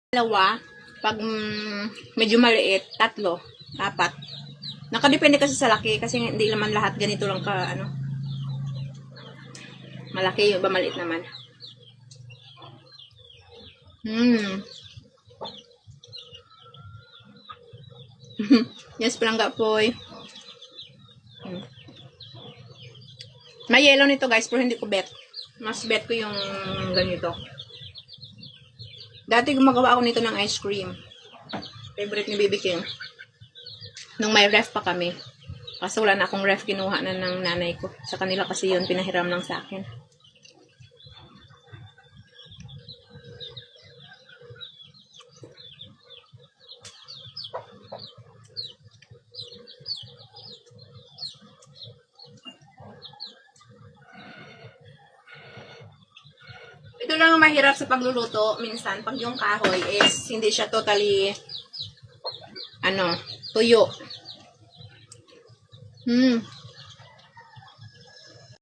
Dalawa, pag medyo maliit, 3, 4. Nakadepende kasi sa laki kasi hindi naman lahat ganito lang ka ano. Malaki yung iba maliit naman. Yes, palangga poy. May yellow nito guys, pero hindi ko bet. Mas bet ko yung ganito. Dati gumagawa ako nito ng ice cream. Favorite ni Baby King. Nung may ref pa kami. Kasi wala na akong ref, kinuha na ng nanay ko. Sa kanila kasi yun, pinahiram lang sa akin. Ito lang ang mahirap sa pagluluto. Minsan, pag yung kahoy is hindi siya totally tuyo.